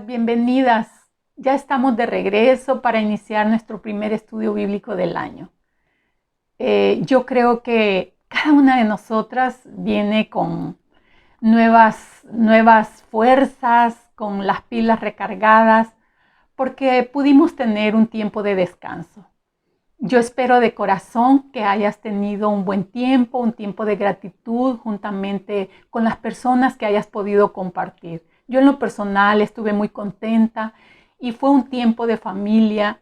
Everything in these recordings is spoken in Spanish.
Bienvenidas, bienvenidas. Ya estamos de regreso para iniciar nuestro primer estudio bíblico del año. Yo creo que cada una de nosotras viene con nuevas fuerzas, con las pilas recargadas, porque pudimos tener un tiempo de descanso. Yo espero de corazón que hayas tenido un buen tiempo, un tiempo de gratitud juntamente con las personas que hayas podido compartir. Yo en lo personal estuve muy contenta y fue un tiempo de familia,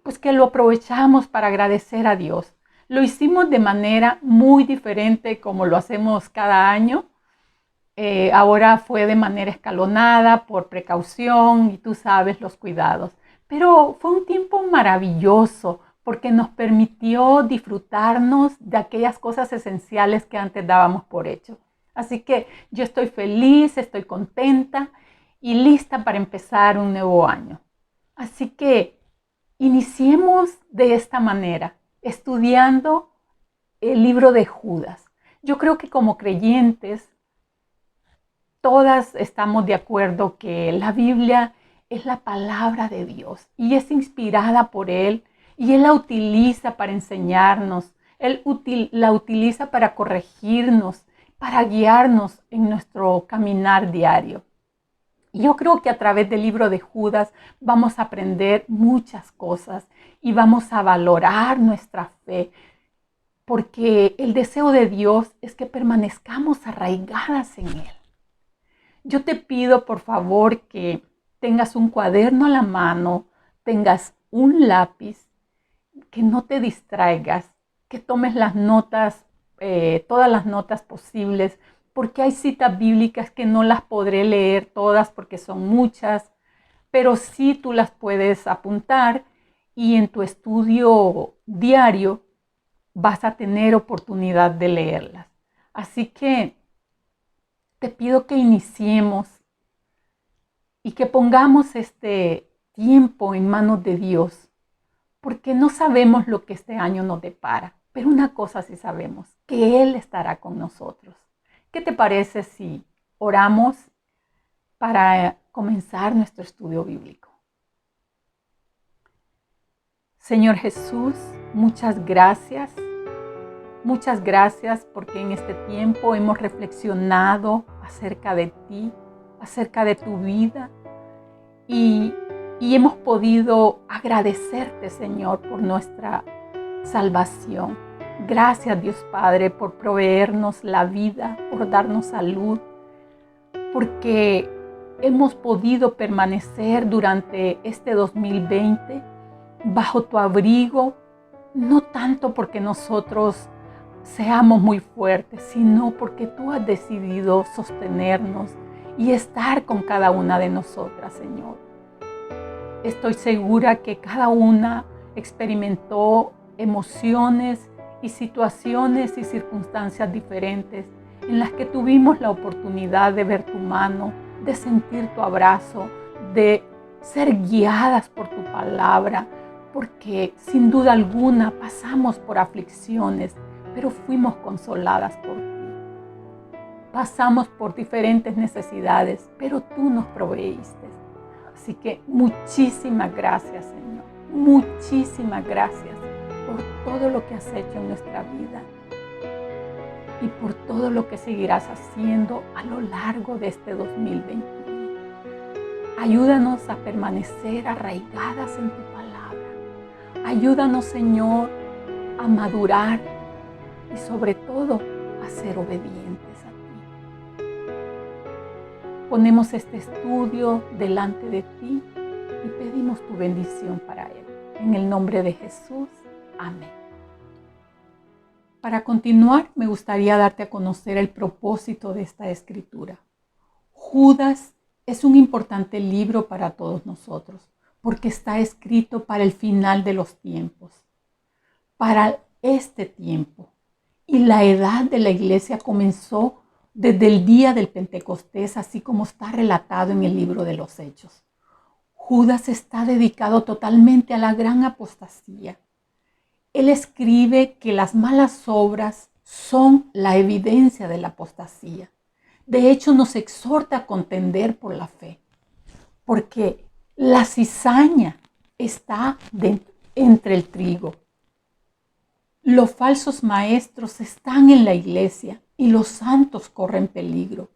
pues que lo aprovechamos para agradecer a Dios. Lo hicimos de manera muy diferente como lo hacemos cada año. Ahora fue de manera escalonada por precaución y tú sabes los cuidados. Pero fue un tiempo maravilloso porque nos permitió disfrutarnos de aquellas cosas esenciales que antes dábamos por hecho. Así que yo estoy feliz, estoy contenta y lista para empezar un nuevo año. Así que iniciemos de esta manera, estudiando el libro de Judas. Yo creo que como creyentes, todas estamos de acuerdo que la Biblia es la palabra de Dios y es inspirada por Él y Él la utiliza para enseñarnos, Él la utiliza para corregirnos, para guiarnos en nuestro caminar diario. Y yo creo que a través del libro de Judas vamos a aprender muchas cosas y vamos a valorar nuestra fe, porque el deseo de Dios es que permanezcamos arraigadas en Él. Yo te pido, por favor, que tengas un cuaderno a la mano, tengas un lápiz, que no te distraigas, que tomes las notas, todas las notas posibles, porque hay citas bíblicas que no las podré leer todas porque son muchas, pero sí tú las puedes apuntar y en tu estudio diario vas a tener oportunidad de leerlas. Así que te pido que iniciemos y que pongamos este tiempo en manos de Dios, porque no sabemos lo que este año nos depara, pero una cosa sí sabemos, que Él estará con nosotros. ¿Qué te parece si oramos para comenzar nuestro estudio bíblico? Señor Jesús, muchas gracias. Muchas gracias porque en este tiempo hemos reflexionado acerca de ti, acerca de tu vida y hemos podido agradecerte, Señor, por nuestra salvación. Gracias, Dios Padre, por proveernos la vida, por darnos salud, porque hemos podido permanecer durante este 2020 bajo tu abrigo, no tanto porque nosotros seamos muy fuertes, sino porque tú has decidido sostenernos y estar con cada una de nosotras, Señor. Estoy segura que cada una experimentó emociones y situaciones y circunstancias diferentes en las que tuvimos la oportunidad de ver tu mano, de sentir tu abrazo, de ser guiadas por tu palabra, porque sin duda alguna pasamos por aflicciones, pero fuimos consoladas por ti. Pasamos por diferentes necesidades, pero tú nos proveíste. Así que muchísimas gracias, Señor. Muchísimas gracias por todo lo que has hecho en nuestra vida y por todo lo que seguirás haciendo a lo largo de este 2021. Ayúdanos a permanecer arraigadas en tu palabra. Ayúdanos, Señor, a madurar y sobre todo a ser obedientes a ti. Ponemos este estudio delante de ti y pedimos tu bendición para él. En el nombre de Jesús, amén. Para continuar, me gustaría darte a conocer el propósito de esta escritura. Judas es un importante libro para todos nosotros, porque está escrito para el final de los tiempos, para este tiempo. Y la edad de la iglesia comenzó desde el día del Pentecostés, así como está relatado en el libro de los Hechos. Judas está dedicado totalmente a la gran apostasía. Él escribe que las malas obras son la evidencia de la apostasía. De hecho, nos exhorta a contender por la fe. porque la cizaña está entre el trigo. Los falsos maestros están en la iglesia y los santos corren peligro.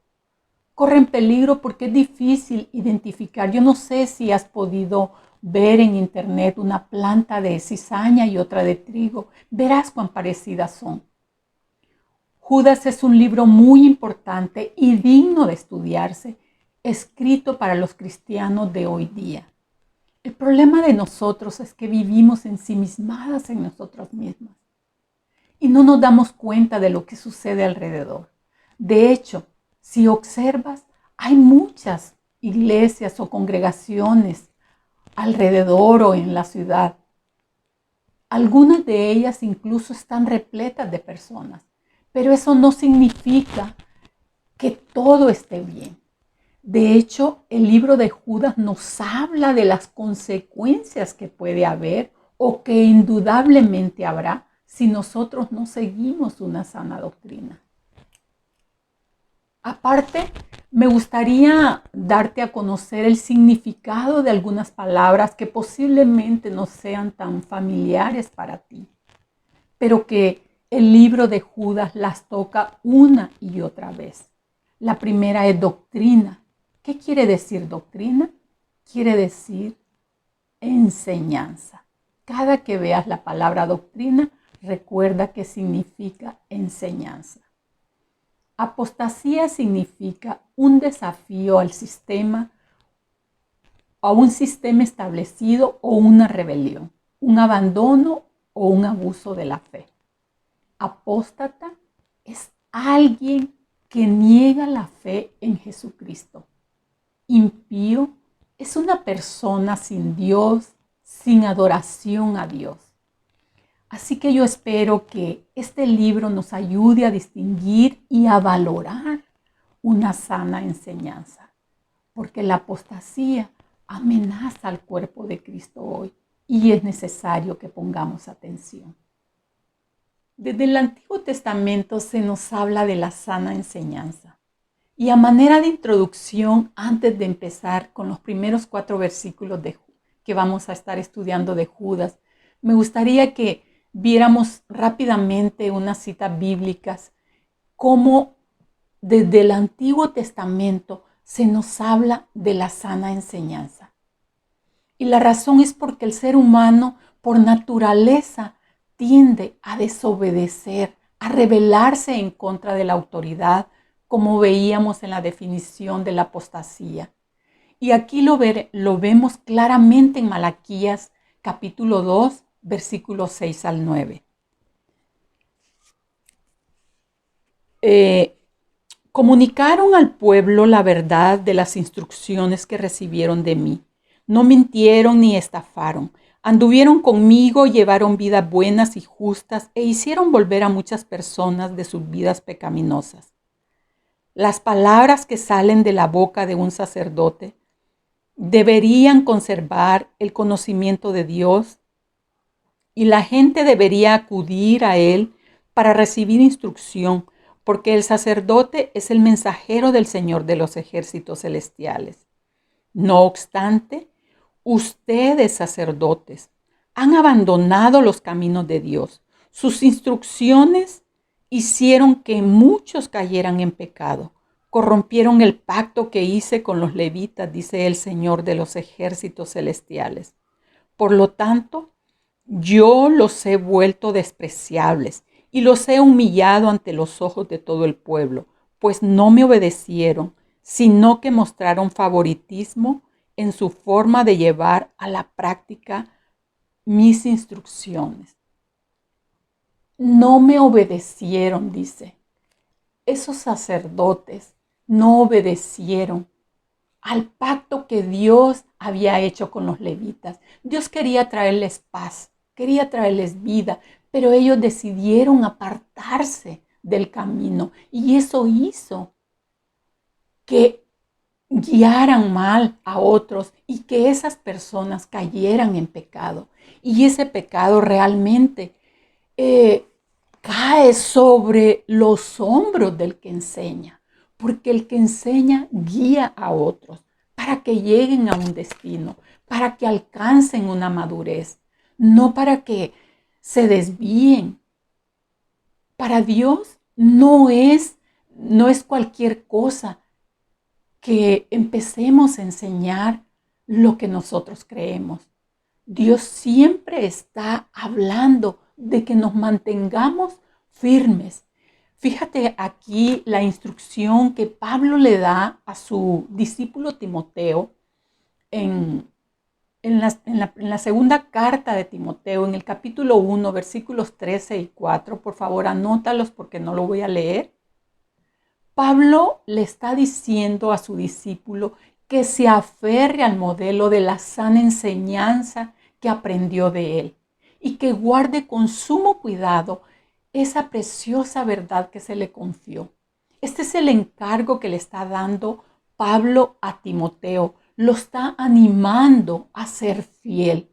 Corren peligro porque es difícil identificar. Yo no sé si has podido ver en internet una planta de cizaña y otra de trigo. Verás cuán parecidas son. Judas es un libro muy importante y digno de estudiarse, escrito para los cristianos de hoy día. El problema de nosotros es que vivimos ensimismadas en nosotras mismas y no nos damos cuenta de lo que sucede alrededor. De hecho, si observas, hay muchas iglesias o congregaciones alrededor o en la ciudad. Algunas de ellas incluso están repletas de personas, pero eso no significa que todo esté bien. De hecho, el libro de Judas nos habla de las consecuencias que puede haber o que indudablemente habrá si nosotros no seguimos una sana doctrina. Aparte, me gustaría darte a conocer el significado de algunas palabras que posiblemente no sean tan familiares para ti, pero que el libro de Judas las toca una y otra vez. La primera es doctrina. ¿Qué quiere decir doctrina? Quiere decir enseñanza. Cada que veas la palabra doctrina, recuerda que significa enseñanza. Apostasía significa un desafío al sistema, a un sistema establecido o una rebelión, un abandono o un abuso de la fe. Apóstata es alguien que niega la fe en Jesucristo. Impío es una persona sin Dios, sin adoración a Dios. Así que yo espero que este libro nos ayude a distinguir y a valorar una sana enseñanza, porque la apostasía amenaza al cuerpo de Cristo hoy y es necesario que pongamos atención. Desde el Antiguo Testamento se nos habla de la sana enseñanza. Y a manera de introducción, antes de empezar con los primeros 4 versículos que vamos a estar estudiando de Judas, me gustaría que viéramos rápidamente unas citas bíblicas, cómo desde el Antiguo Testamento se nos habla de la sana enseñanza. Y la razón es porque el ser humano, por naturaleza, tiende a desobedecer, a rebelarse en contra de la autoridad, como veíamos en la definición de la apostasía. Y aquí lo vemos claramente en Malaquías capítulo 2, versículos 6 al 9. Comunicaron al pueblo la verdad de las instrucciones que recibieron de mí. No mintieron ni estafaron. Anduvieron conmigo, llevaron vidas buenas y justas e hicieron volver a muchas personas de sus vidas pecaminosas. Las palabras que salen de la boca de un sacerdote deberían conservar el conocimiento de Dios y la gente debería acudir a él para recibir instrucción, porque el sacerdote es el mensajero del Señor de los ejércitos celestiales. No obstante, ustedes, sacerdotes, han abandonado los caminos de Dios. Sus instrucciones hicieron que muchos cayeran en pecado. Corrompieron el pacto que hice con los levitas, dice el Señor de los ejércitos celestiales. Por lo tanto, yo los he vuelto despreciables y los he humillado ante los ojos de todo el pueblo, pues no me obedecieron, sino que mostraron favoritismo en su forma de llevar a la práctica mis instrucciones. No me obedecieron, dice. Esos sacerdotes no obedecieron al pacto que Dios había hecho con los levitas. Dios quería traerles paz, quería traerles vida, pero ellos decidieron apartarse del camino y eso hizo que guiaran mal a otros y que esas personas cayeran en pecado. Y ese pecado realmente cae sobre los hombros del que enseña, porque el que enseña guía a otros para para que lleguen a un destino, para que alcancen una madurez, no para que se desvíen. Para Dios no es cualquier cosa que empecemos a enseñar lo que nosotros creemos. Dios siempre está hablando de que nos mantengamos firmes. Fíjate aquí la instrucción que Pablo le da a su discípulo Timoteo en la segunda carta de Timoteo, en el capítulo 1, versículos 13 y 4. Por favor, anótalos porque no lo voy a leer. Pablo le está diciendo a su discípulo que se aferre al modelo de la sana enseñanza que aprendió de él y que guarde con sumo cuidado esa preciosa verdad que se le confió. Este es el encargo que le está dando Pablo a Timoteo. Lo está animando a ser fiel.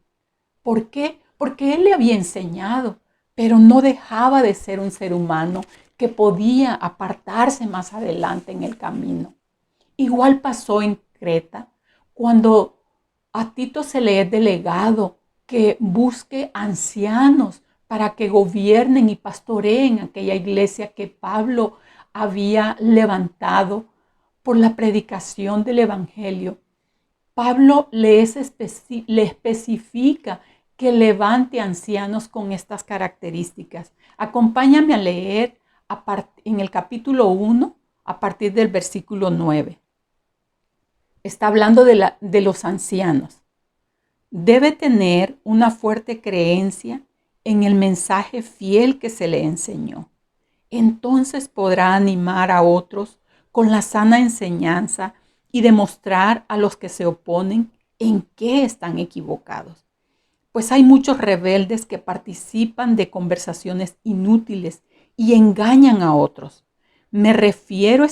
¿Por qué? Porque él le había enseñado, pero no dejaba de ser un ser humano que podía apartarse más adelante en el camino. Igual pasó en Creta, cuando a Tito se le es delegado que busque ancianos para que gobiernen y pastoreen aquella iglesia que Pablo había levantado por la predicación del Evangelio. Pablo le especifica que levante ancianos con estas características. Acompáñame a leer en el capítulo 1, a partir del versículo 9. Está hablando de los ancianos. Debe tener una fuerte creencia en el mensaje fiel que se le enseñó. Entonces podrá animar a otros con la sana enseñanza y demostrar a los que se oponen en qué están equivocados. Pues hay muchos rebeldes que participan de conversaciones inútiles y engañan a otros. Me refiero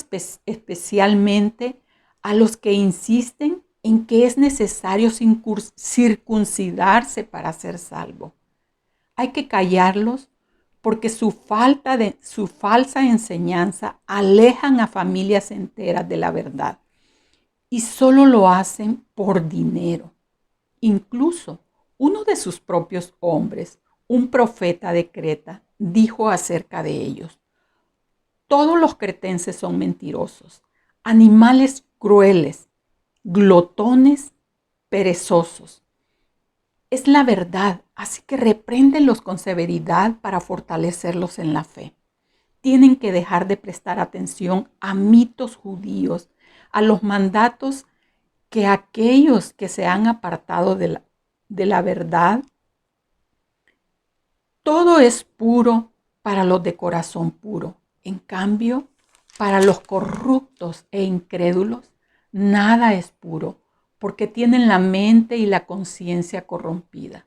especialmente a los que insisten en que es necesario circuncidarse para ser salvo. Hay que callarlos porque su falsa enseñanza alejan a familias enteras de la verdad y solo lo hacen por dinero. Incluso uno de sus propios hombres, un profeta de Creta, dijo acerca de ellos: todos los cretenses son mentirosos, animales crueles, glotones, perezosos. Es la verdad, así que repréndelos con severidad para fortalecerlos en la fe. Tienen que dejar de prestar atención a mitos judíos, a los mandatos que aquellos que se han apartado de la verdad. Todo es puro para los de corazón puro. En cambio, para los corruptos e incrédulos, nada es puro, porque tienen la mente y la conciencia corrompida.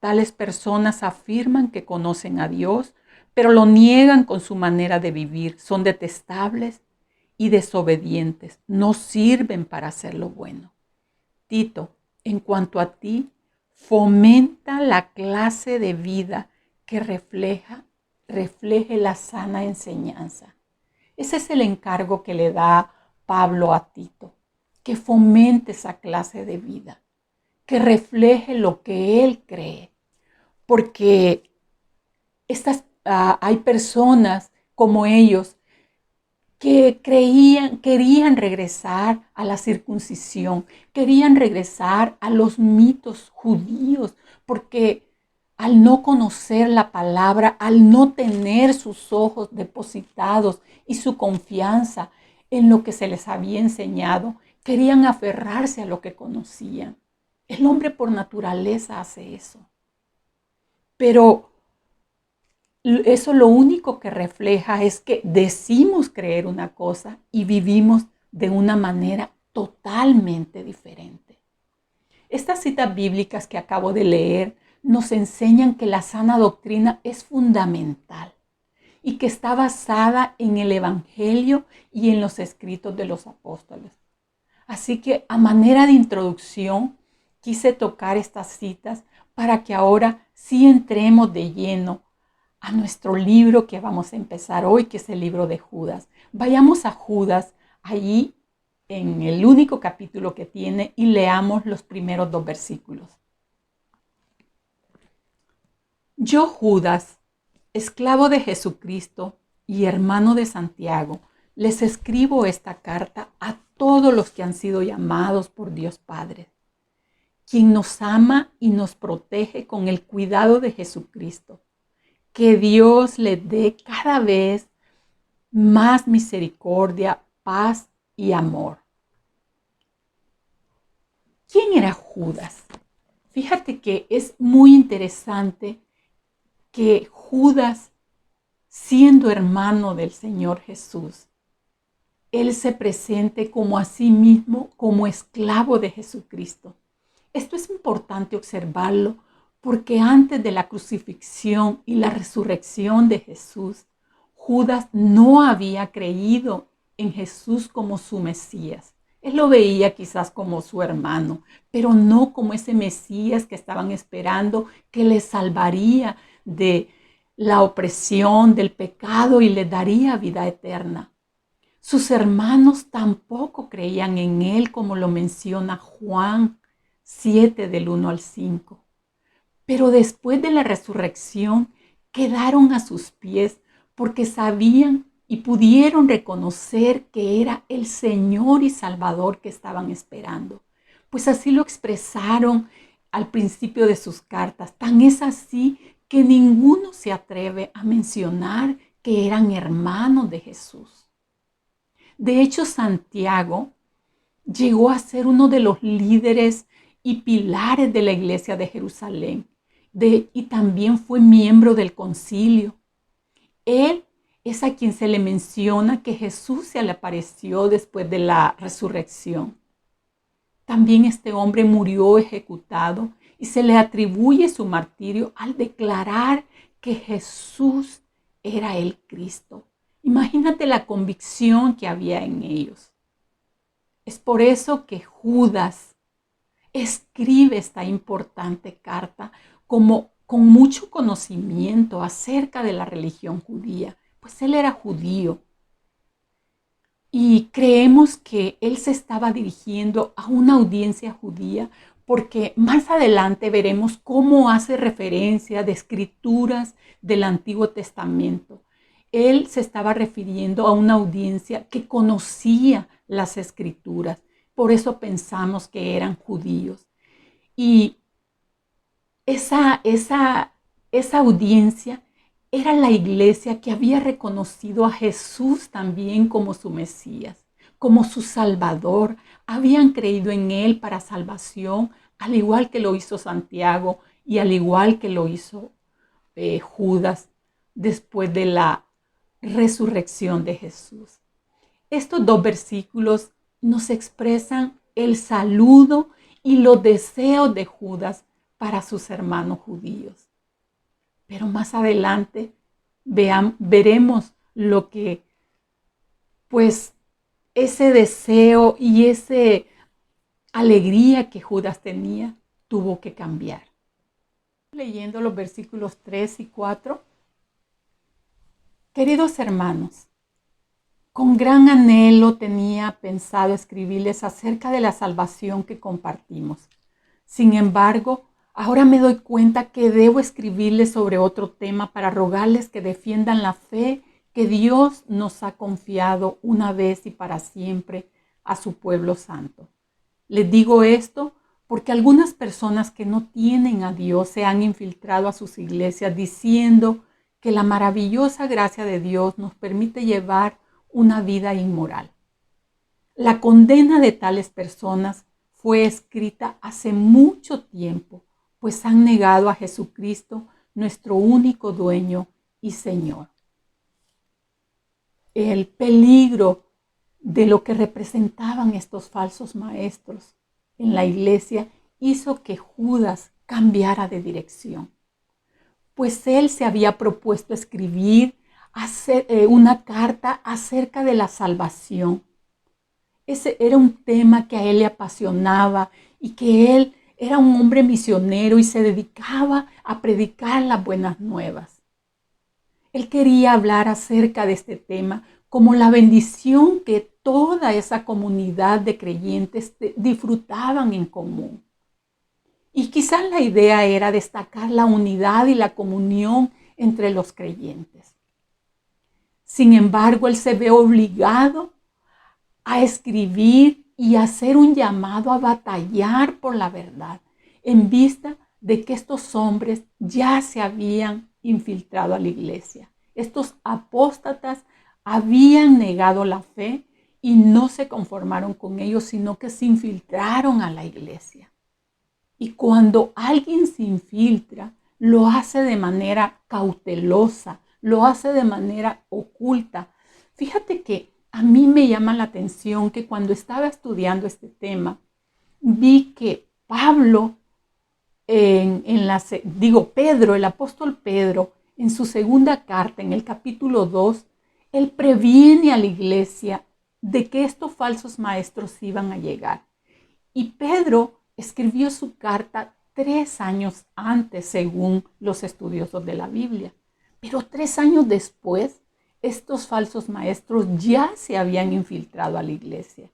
Tales personas afirman que conocen a Dios, pero lo niegan con su manera de vivir. Son detestables y desobedientes. No sirven para hacer lo bueno. Tito, en cuanto a ti, fomenta la clase de vida que refleje la sana enseñanza. Ese es el encargo que le da Pablo a Tito, que fomente esa clase de vida, que refleje lo que él cree, porque hay personas como ellos que querían regresar a la circuncisión, querían regresar a los mitos judíos, porque al no conocer la palabra, al no tener sus ojos depositados y su confianza en lo que se les había enseñado, querían aferrarse a lo que conocían. El hombre por naturaleza hace eso. Pero eso lo único que refleja es que decimos creer una cosa y vivimos de una manera totalmente diferente. Estas citas bíblicas que acabo de leer nos enseñan que la sana doctrina es fundamental y que está basada en el Evangelio y en los escritos de los apóstoles. Así que a manera de introducción quise tocar estas citas para que ahora sí entremos de lleno a nuestro libro que vamos a empezar hoy, que es el libro de Judas. Vayamos a Judas, allí en el único capítulo que tiene y leamos los primeros 2 versículos. Yo, Judas, esclavo de Jesucristo y hermano de Santiago, les escribo esta carta a todos los que han sido llamados por Dios Padre, quien nos ama y nos protege con el cuidado de Jesucristo. Que Dios le dé cada vez más misericordia, paz y amor. ¿Quién era Judas? Fíjate que es muy interesante que Judas, siendo hermano del Señor Jesús, él se presente como a sí mismo, como esclavo de Jesucristo. Esto es importante observarlo porque antes de la crucifixión y la resurrección de Jesús, Judas no había creído en Jesús como su Mesías. Él lo veía quizás como su hermano, pero no como ese Mesías que estaban esperando, que les salvaría de la opresión, del pecado y le daría vida eterna. Sus hermanos tampoco creían en él, como lo menciona Juan 7 del 1 al 5. Pero después de la resurrección quedaron a sus pies porque sabían y pudieron reconocer que era el Señor y Salvador que estaban esperando. Pues así lo expresaron al principio de sus cartas. Tan es así que ninguno se atreve a mencionar que eran hermanos de Jesús. De hecho, Santiago llegó a ser uno de los líderes y pilares de la iglesia de Jerusalén. Y también fue miembro del concilio. Él es a quien se le menciona que Jesús se le apareció después de la resurrección. También este hombre murió ejecutado y se le atribuye su martirio al declarar que Jesús era el Cristo. Imagínate la convicción que había en ellos. Es por eso que Judas escribe esta importante carta con mucho conocimiento acerca de la religión judía, pues él era judío. Y creemos que él se estaba dirigiendo a una audiencia judía porque más adelante veremos cómo hace referencia de escrituras del Antiguo Testamento. Él se estaba refiriendo a una audiencia que conocía las escrituras. Por eso pensamos que eran judíos. Y esa audiencia era la iglesia que había reconocido a Jesús también como su Mesías, como su Salvador. Habían creído en Él para salvación, al igual que lo hizo Santiago y al igual que lo hizo Judas después de la resurrección de Jesús. Estos 2 versículos nos expresan el saludo y los deseos de Judas para sus hermanos judíos. Pero más adelante veremos lo que, pues, ese deseo y esa alegría que Judas tenía tuvo que cambiar. Leyendo los versículos 3 y 4. Queridos hermanos, con gran anhelo tenía pensado escribirles acerca de la salvación que compartimos. Sin embargo, ahora me doy cuenta que debo escribirles sobre otro tema para rogarles que defiendan la fe que Dios nos ha confiado una vez y para siempre a su pueblo santo. Les digo esto porque algunas personas que no tienen a Dios se han infiltrado a sus iglesias diciendo que la maravillosa gracia de Dios nos permite llevar una vida inmoral. La condena de tales personas fue escrita hace mucho tiempo, pues han negado a Jesucristo, nuestro único dueño y Señor. El peligro de lo que representaban estos falsos maestros en la iglesia hizo que Judas cambiara de dirección, pues él se había propuesto escribir una carta acerca de la salvación. Ese era un tema que a él le apasionaba y que él era un hombre misionero y se dedicaba a predicar las buenas nuevas. Él quería hablar acerca de este tema como la bendición que toda esa comunidad de creyentes disfrutaban en común. Y quizás la idea era destacar la unidad y la comunión entre los creyentes. Sin embargo, él se ve obligado a escribir y a hacer un llamado a batallar por la verdad, en vista de que estos hombres ya se habían infiltrado a la iglesia. Estos apóstatas habían negado la fe y no se conformaron con ellos, sino que se infiltraron a la iglesia. Y cuando alguien se infiltra, lo hace de manera cautelosa, lo hace de manera oculta. Fíjate que a mí me llama la atención que cuando estaba estudiando este tema, vi que Pedro, el apóstol Pedro, en su segunda carta, en el capítulo 2, él previene a la iglesia de que estos falsos maestros iban a llegar. Y Pedro escribió su carta 3 años antes, según los estudiosos de la Biblia. Pero 3 años después, estos falsos maestros ya se habían infiltrado a la iglesia.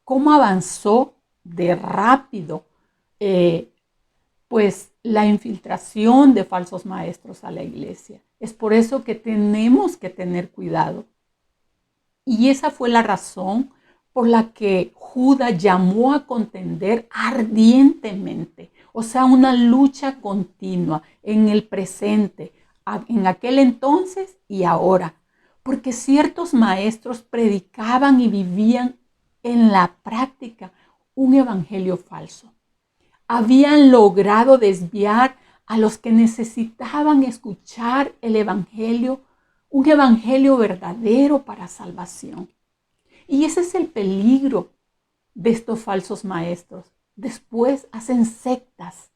¿Cómo avanzó de rápido pues la infiltración de falsos maestros a la iglesia? Es por eso que tenemos que tener cuidado. Y esa fue la razón por la que Judas llamó a contender ardientemente, o sea, una lucha continua en el presente, en aquel entonces y ahora, porque ciertos maestros predicaban y vivían en la práctica un evangelio falso. Habían logrado desviar a los que necesitaban escuchar el evangelio, un evangelio verdadero para salvación. Y ese es el peligro de estos falsos maestros. Después hacen sectas.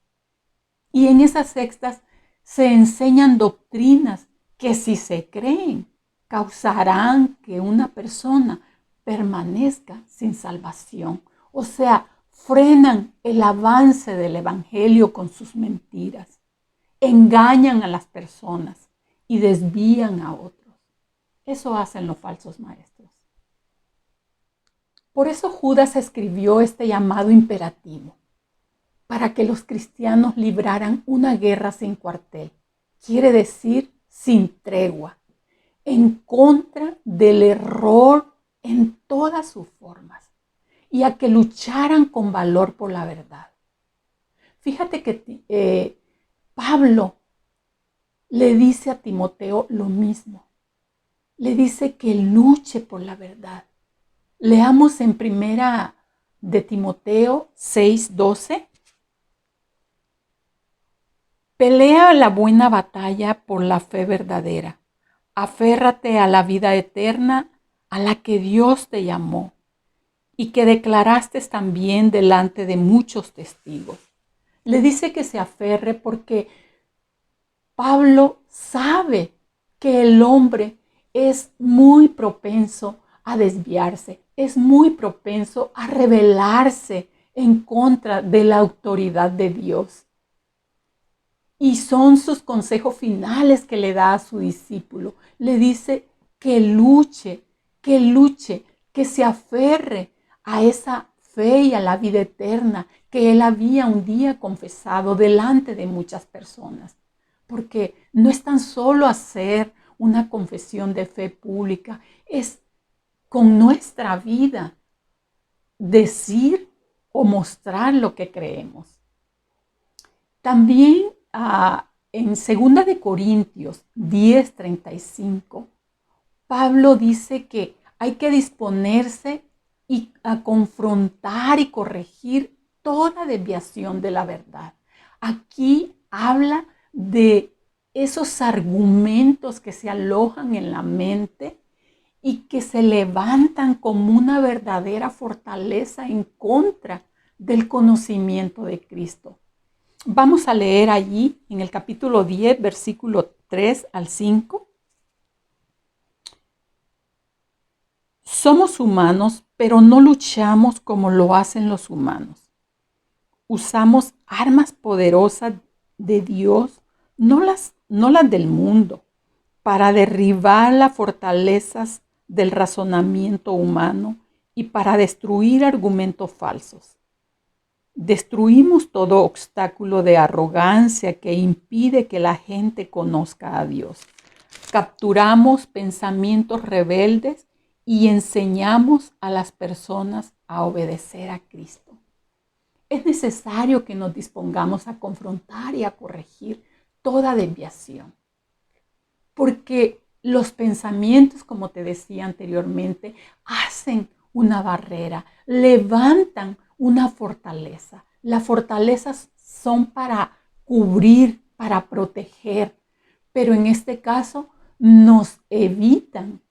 Y en esas sectas se enseñan doctrinas que, si se creen, causarán que una persona permanezca sin salvación. O sea, frenan el avance del evangelio con sus mentiras. Engañan a las personas y desvían a otros. Eso hacen los falsos maestros. Por eso Judas escribió este llamado imperativo, para que los cristianos libraran una guerra sin cuartel, quiere decir sin tregua, en contra del error en todas sus formas, y a que lucharan con valor por la verdad. Fíjate que Pablo le dice a Timoteo lo mismo, le dice que luche por la verdad. Leamos en primera de Timoteo 6:12. Pelea la buena batalla por la fe verdadera. Aférrate a la vida eterna a la que Dios te llamó y que declaraste también delante de muchos testigos. Le dice que se aferre porque Pablo sabe que el hombre es muy propenso a desviarse, es muy propenso a rebelarse en contra de la autoridad de Dios. Y son sus consejos finales que le da a su discípulo. Le dice que luche, que se aferre a esa fe y a la vida eterna que él había un día confesado delante de muchas personas. Porque no es tan solo hacer una confesión de fe pública, es con nuestra vida decir o mostrar lo que creemos. También en 2 de Corintios 10:35, Pablo dice que hay que disponerse a confrontar y corregir toda desviación de la verdad. Aquí habla de esos argumentos que se alojan en la mente y que se levantan como una verdadera fortaleza en contra del conocimiento de Cristo. Vamos a leer allí en el capítulo 10, versículo 3 al 5. Somos humanos, pero no luchamos como lo hacen los humanos. Usamos armas poderosas de Dios, no las del mundo, para derribar las fortalezas del razonamiento humano y para destruir argumentos falsos. Destruimos todo obstáculo de arrogancia que impide que la gente conozca a Dios. Capturamos pensamientos rebeldes y enseñamos a las personas a obedecer a Cristo. Es necesario que nos dispongamos a confrontar y a corregir toda desviación, porque los pensamientos, como te decía anteriormente, hacen una barrera, levantan una fortaleza. Las fortalezas son para cubrir, para proteger, pero en este caso nos evitan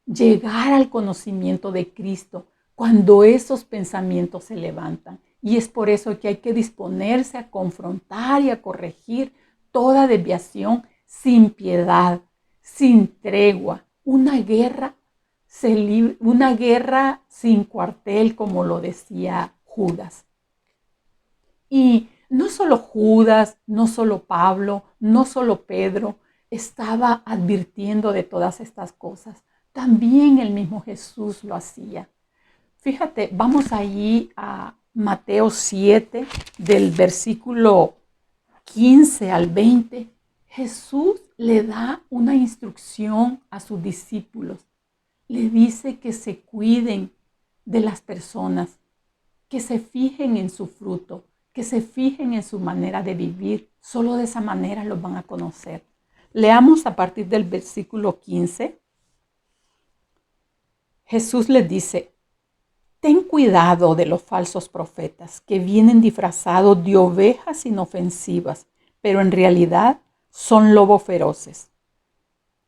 llegar al conocimiento de Cristo cuando esos pensamientos se levantan. Y es por eso que hay que disponerse a confrontar y a corregir toda desviación sin piedad, sin tregua. Una guerra sin cuartel, como lo decía Judas. Y no solo Judas, no solo Pablo, no solo Pedro estaba advirtiendo de todas estas cosas. También el mismo Jesús lo hacía. Fíjate, vamos allí a Mateo 7, del versículo 15 al 20. Jesús le da una instrucción a sus discípulos. Le dice que se cuiden de las personas, que se fijen en su fruto, que se fijen en su manera de vivir. Solo de esa manera los van a conocer. Leamos a partir del versículo 15. Jesús les dice: ten cuidado de los falsos profetas que vienen disfrazados de ovejas inofensivas, pero en realidad son lobos feroces.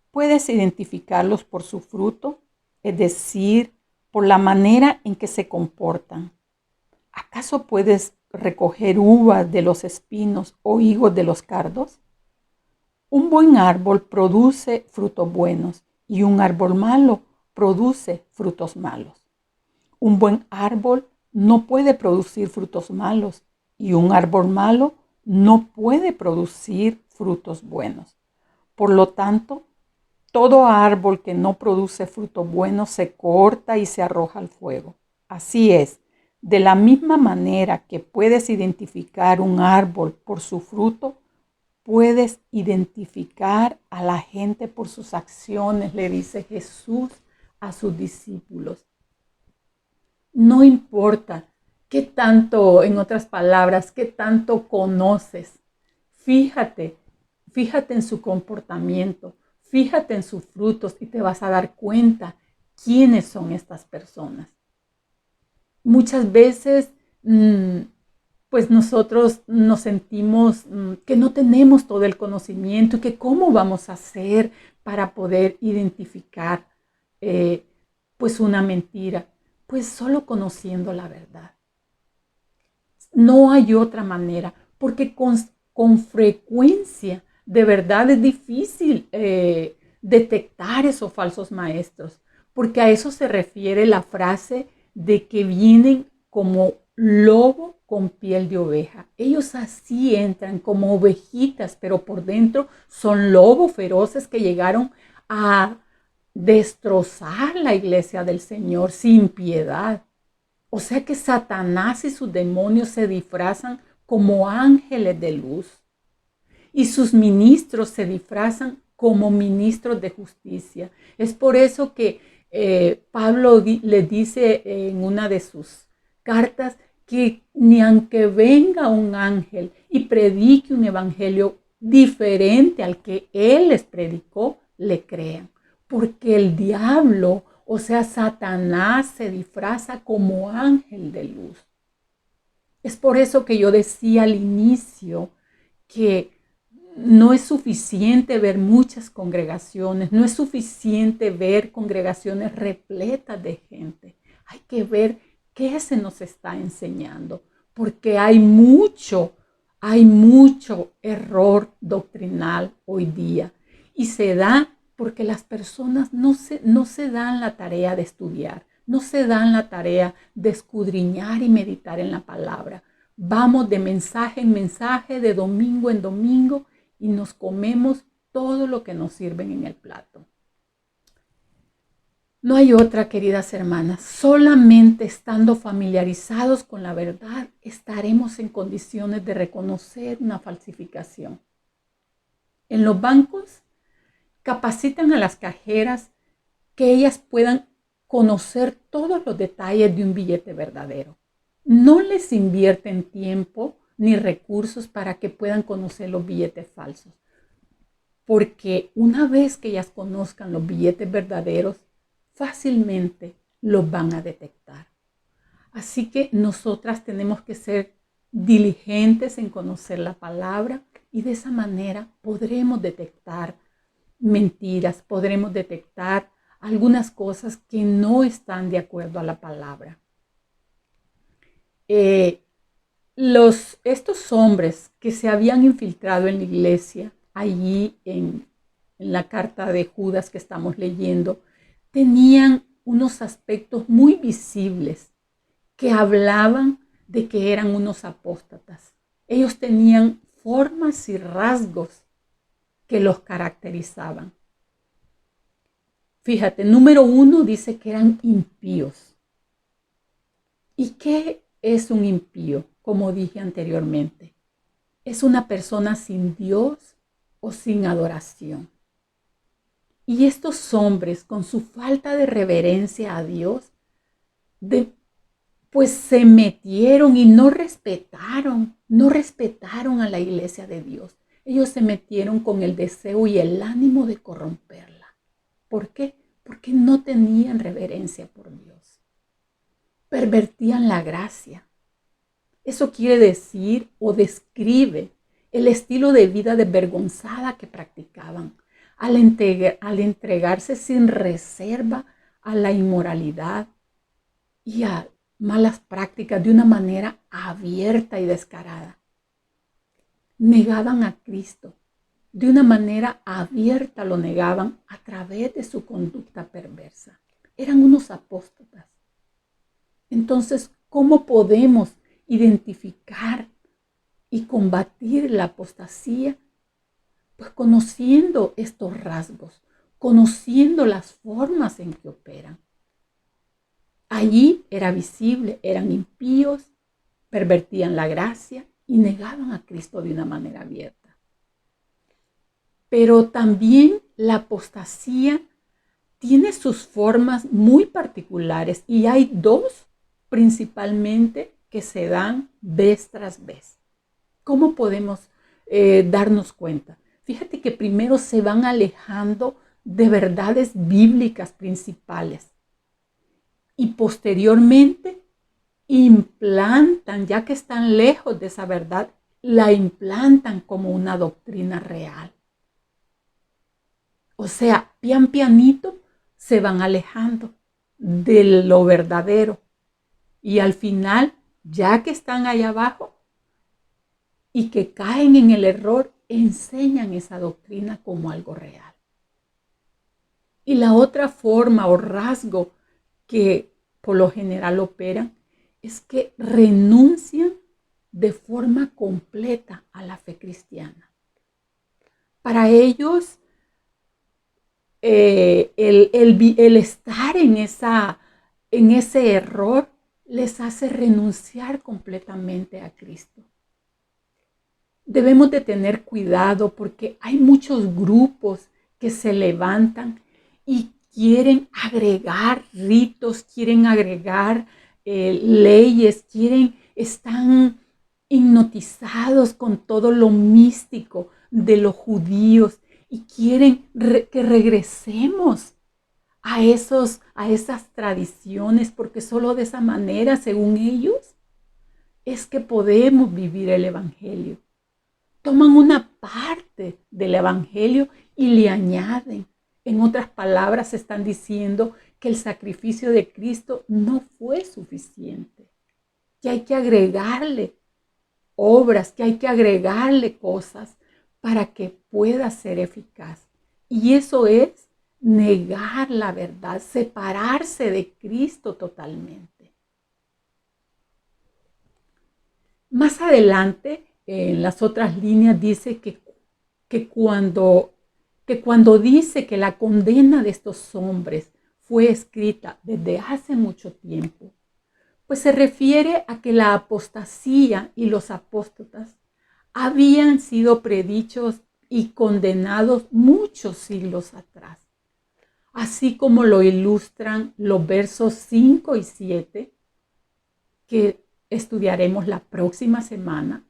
Puedes identificarlos por su fruto, es decir, por la manera en que se comportan. ¿Acaso puedes recoger uvas de los espinos o higos de los cardos? Un buen árbol produce frutos buenos y un árbol malo produce frutos malos. Un buen árbol no puede producir frutos malos y un árbol malo no puede producir frutos buenos. Por lo tanto, todo árbol que no produce frutos buenos se corta y se arroja al fuego. Así es, de la misma manera que puedes identificar un árbol por su fruto, puedes identificar a la gente por sus acciones, le dice Jesús a sus discípulos. No importa qué tanto, en otras palabras, qué tanto conoces. Fíjate en su comportamiento, fíjate en sus frutos y te vas a dar cuenta quiénes son estas personas. Muchas veces, pues nosotros nos sentimos que no tenemos todo el conocimiento y que cómo vamos a hacer para poder identificar pues una mentira. Pues solo conociendo la verdad. No hay otra manera, porque con frecuencia de verdad es difícil detectar esos falsos maestros, porque a eso se refiere la frase de que vienen como lobo con piel de oveja. Ellos así entran como ovejitas, pero por dentro son lobos feroces que llegaron a destrozar la iglesia del Señor sin piedad. O sea que Satanás y sus demonios se disfrazan como ángeles de luz y sus ministros se disfrazan como ministros de justicia. Es por eso que Pablo le dice en una de sus cartas que ni aunque venga un ángel y predique un evangelio diferente al que él les predicó, le crean. Porque el diablo, o sea, Satanás, se disfraza como ángel de luz. Es por eso que yo decía al inicio que no es suficiente ver muchas congregaciones, no es suficiente ver congregaciones repletas de gente. Hay que ver qué se nos está enseñando, porque hay mucho error doctrinal hoy día y se da porque las personas no se dan la tarea de estudiar, no se dan la tarea de escudriñar y meditar en la palabra. Vamos de mensaje en mensaje, de domingo en domingo, y nos comemos todo lo que nos sirven en el plato. No hay otra, queridas hermanas. Solamente estando familiarizados con la verdad estaremos en condiciones de reconocer una falsificación. En los bancos capacitan a las cajeras que ellas puedan conocer todos los detalles de un billete verdadero. No les invierten tiempo ni recursos para que puedan conocer los billetes falsos, porque una vez que ellas conozcan los billetes verdaderos, fácilmente los van a detectar. Así que nosotras tenemos que ser diligentes en conocer la palabra y de esa manera podremos detectar mentiras, podremos detectar algunas cosas que no están de acuerdo a la palabra. Estos hombres que se habían infiltrado en la iglesia, allí en la carta de Judas que estamos leyendo, tenían unos aspectos muy visibles que hablaban de que eran unos apóstatas. Ellos tenían formas y rasgos que los caracterizaban. Fíjate, número 1 dice que eran impíos. ¿Y qué es un impío? Como dije anteriormente, es una persona sin Dios o sin adoración. Y estos hombres, con su falta de reverencia a Dios, pues se metieron y no respetaron a la iglesia de Dios. Ellos se metieron con el deseo y el ánimo de corromperla. ¿Por qué? Porque no tenían reverencia por Dios. Pervertían la gracia. Eso quiere decir o describe el estilo de vida desvergonzada que practicaban al entregarse sin reserva a la inmoralidad y a malas prácticas de una manera abierta y descarada. Negaban a Cristo. De una manera abierta lo negaban a través de su conducta perversa. Eran unos apóstatas. Entonces, ¿cómo podemos identificar y combatir la apostasía? Pues conociendo estos rasgos, conociendo las formas en que operan. Allí era visible, eran impíos, pervertían la gracia y negaban a Cristo de una manera abierta. Pero también la apostasía tiene sus formas muy particulares y hay dos principalmente que se dan vez tras vez. ¿Cómo podemos darnos cuenta? Fíjate que primero se van alejando de verdades bíblicas principales y posteriormente implantan, ya que están lejos de esa verdad, la implantan como una doctrina real. O sea, pianito se van alejando de lo verdadero y al final, ya que están allá abajo y que caen en el error, enseñan esa doctrina como algo real. Y la otra forma o rasgo que por lo general operan es que renuncian de forma completa a la fe cristiana. Para ellos, el estar en ese error les hace renunciar completamente a Cristo. Debemos de tener cuidado porque hay muchos grupos que se levantan y quieren agregar ritos, quieren agregar leyes, están hipnotizados con todo lo místico de los judíos y quieren que regresemos a esas tradiciones, porque solo de esa manera, según ellos, es que podemos vivir el evangelio. Toman una parte del evangelio y le añaden. En otras palabras, están diciendo que el sacrificio de Cristo no fue suficiente, que hay que agregarle obras, que hay que agregarle cosas para que pueda ser eficaz. Y eso es negar la verdad, separarse de Cristo totalmente. Más adelante, en las otras líneas, dice que cuando dice que la condena de estos hombres fue escrita desde hace mucho tiempo, pues se refiere a que la apostasía y los apóstatas habían sido predichos y condenados muchos siglos atrás, así como lo ilustran los versos 5 y 7 que estudiaremos la próxima semana,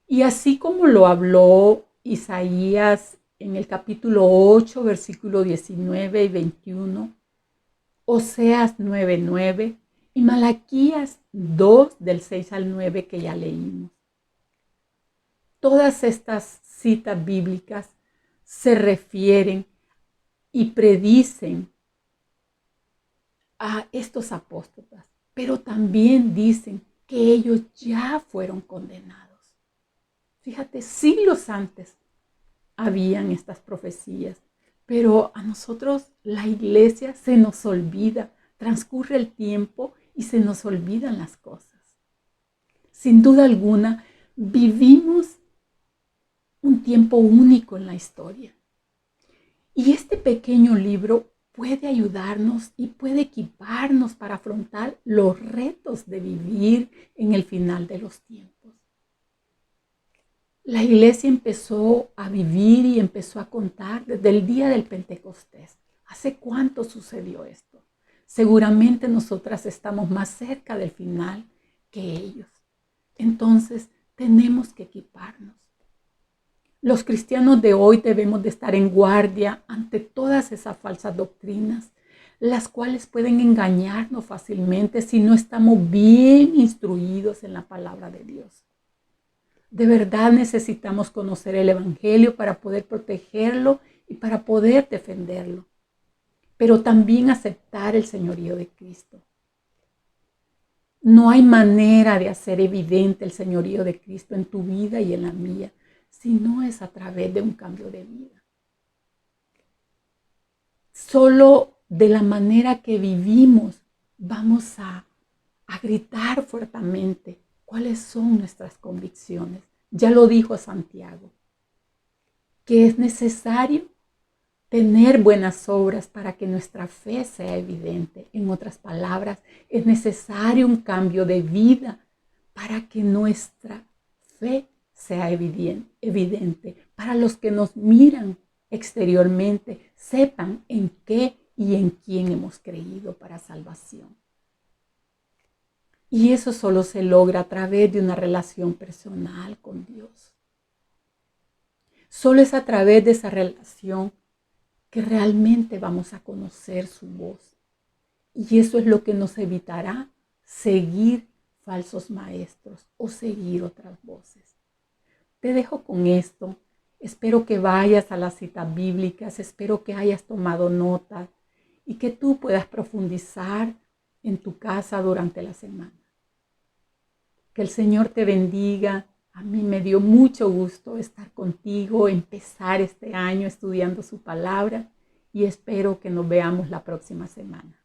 y así como lo habló Isaías en el capítulo 8, versículo 19 y 21, Oseas 9:9 y Malaquías 2 del 6 al 9 que ya leímos. Todas estas citas bíblicas se refieren y predicen a estos apóstoles, pero también dicen que ellos ya fueron condenados. Fíjate, siglos antes habían estas profecías, pero a nosotros, la iglesia, se nos olvida, transcurre el tiempo y se nos olvidan las cosas. Sin duda alguna, vivimos un tiempo único en la historia. Y este pequeño libro puede ayudarnos y puede equiparnos para afrontar los retos de vivir en el final de los tiempos. La iglesia empezó a vivir y empezó a contar desde el día del Pentecostés. ¿Hace cuánto sucedió esto? Seguramente nosotras estamos más cerca del final que ellos. Entonces, tenemos que equiparnos. Los cristianos de hoy debemos de estar en guardia ante todas esas falsas doctrinas, las cuales pueden engañarnos fácilmente si no estamos bien instruidos en la palabra de Dios. De verdad necesitamos conocer el Evangelio para poder protegerlo y para poder defenderlo, pero también aceptar el señorío de Cristo. No hay manera de hacer evidente el señorío de Cristo en tu vida y en la mía, si no es a través de un cambio de vida. Solo de la manera que vivimos vamos a gritar fuertemente cuáles son nuestras convicciones. Ya lo dijo Santiago, que es necesario tener buenas obras para que nuestra fe sea evidente. En otras palabras, es necesario un cambio de vida para que nuestra fe sea evidente, para los que nos miran exteriormente, sepan en qué y en quién hemos creído para salvación. Y eso solo se logra a través de una relación personal con Dios. Solo es a través de esa relación que realmente vamos a conocer su voz. Y eso es lo que nos evitará seguir falsos maestros o seguir otras voces. Te dejo con esto. Espero que vayas a las citas bíblicas, espero que hayas tomado nota y que tú puedas profundizar en tu casa durante la semana. Que el Señor te bendiga. A mí me dio mucho gusto estar contigo, empezar este año estudiando su palabra y espero que nos veamos la próxima semana.